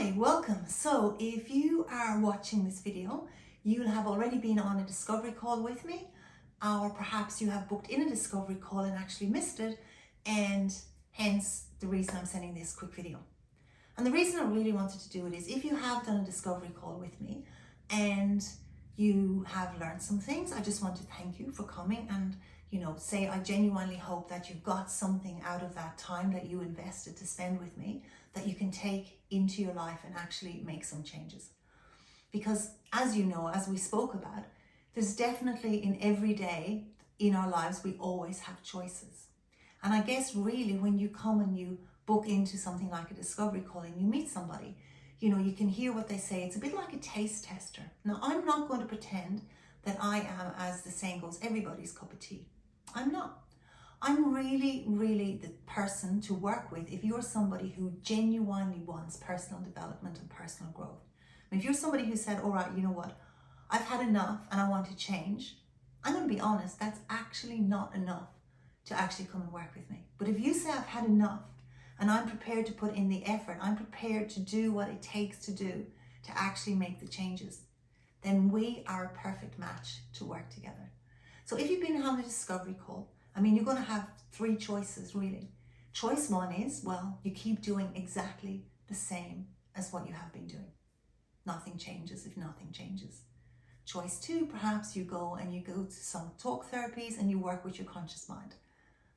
Hi, welcome. So if you are watching this video, you'll have already been on a discovery call with me, or perhaps you have booked in a discovery call and actually missed it, and hence the reason I'm sending this quick video. And the reason I really wanted to do it is if you have done a discovery call with me and you have learned some things, I just want to thank you for coming and say I genuinely hope that you got something out of that time that you invested to spend with me that you can take into your life and actually make some changes. Because as you know, as we spoke about, there's definitely in every day in our lives, we always have choices. And I guess really when you come and you book into something like a discovery call and you meet somebody, you can hear what they say. It's a bit like a taste tester. Now, I'm not going to pretend that I am, as the saying goes, everybody's cup of tea. I'm not. I'm really the person to work with if you're somebody who genuinely wants personal development and personal growth. If you're somebody who said, all right, you know what, I've had enough and I want to change, I'm going to be honest, that's actually not enough to actually come and work with me. But if you say I've had enough and I'm prepared to put in the effort, I'm prepared to do what it takes to do to actually make the changes, then we are a perfect match to work together. So if you've been on a discovery call, you're going to have three choices really. Choice one is, well, you keep doing exactly the same as what you have been doing. Nothing changes if nothing changes. Choice two, perhaps you go to some talk therapies and you work with your conscious mind.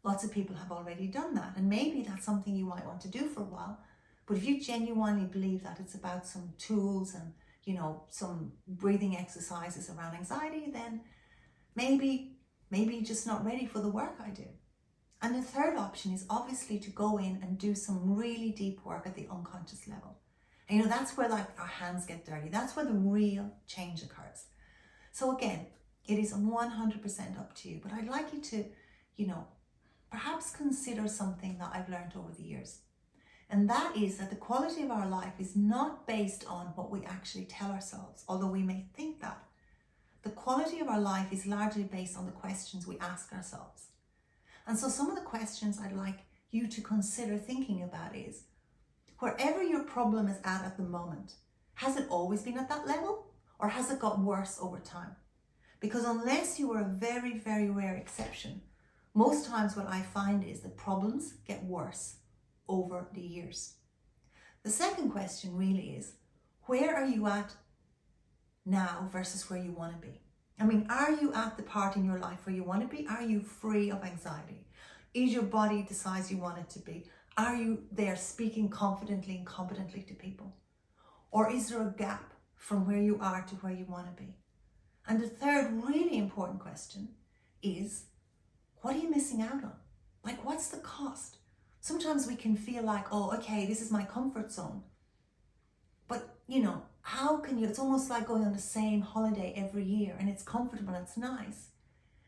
Lots of people have already done that, and maybe that's something you might want to do for a while. But if you genuinely believe that it's about some tools and some breathing exercises around anxiety, then maybe you're just not ready for the work I do. And the third option is obviously to go in and do some really deep work at the unconscious level. And that's where our hands get dirty. That's where the real change occurs. So again, it is 100% up to you, but I'd like you to, perhaps consider something that I've learned over the years. And that is that the quality of our life is not based on what we actually tell ourselves, although we may think that. The quality of our life is largely based on the questions we ask ourselves. And so some of the questions I'd like you to consider thinking about is, wherever your problem is at the moment, has it always been at that level, or has it got worse over time? Because unless you are a very, very rare exception, most times what I find is the problems get worse over the years. The second question really is, where are you at now versus where you want to be? Are you at the part in your life where you want to be? Are you free of anxiety? Is your body the size you want it to be? Are you there speaking confidently and competently to people? Or is there a gap from where you are to where you want to be? And the third really important question is, what are you missing out on? What's the cost? Sometimes we can feel like, oh, okay, this is my comfort zone. But, how can you, it's almost like going on the same holiday every year and it's comfortable and it's nice.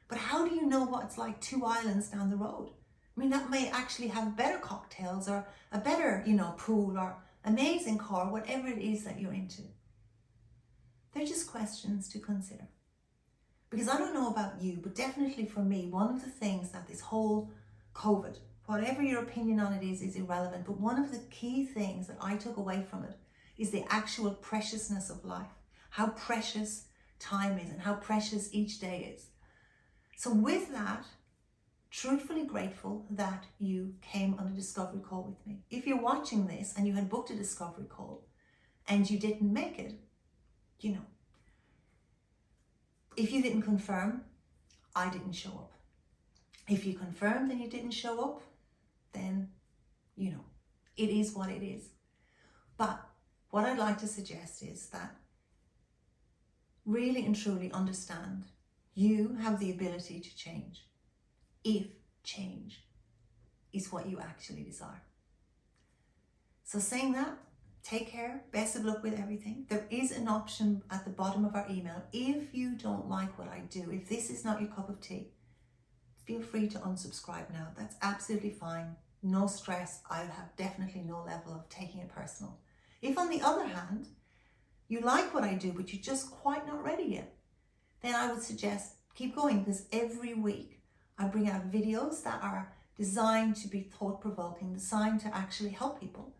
But how do you know what it's like 2 islands down the road? That may actually have better cocktails or a better, pool or amazing car, whatever it is that you're into. They're just questions to consider. Because I don't know about you, but definitely for me, one of the things that this whole COVID, whatever your opinion on it is irrelevant. But one of the key things that I took away from it is the actual preciousness of life, how precious time is and how precious each day is. So with that, truthfully grateful that you came on a discovery call with me. If you're watching this and you had booked a discovery call and you didn't make it, if you didn't confirm, I didn't show up. If you confirmed and you didn't show up, then, it is what it is. But what I'd like to suggest is that really and truly understand you have the ability to change if change is what you actually desire. So saying that, take care, best of luck with everything. There is an option at the bottom of our email. If you don't like what I do, if this is not your cup of tea, feel free to unsubscribe now. That's absolutely fine. No stress. I'll have definitely no level of taking it personal. If on the other hand, you like what I do, but you're just quite not ready yet, then I would suggest keep going, because every week I bring out videos that are designed to be thought-provoking, designed to actually help people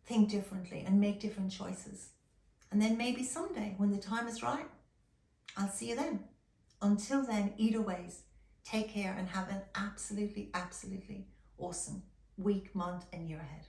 think differently and make different choices. And then maybe someday when the time is right, I'll see you then. Until then, either ways, take care and have an absolutely, absolutely awesome week, month, and year ahead.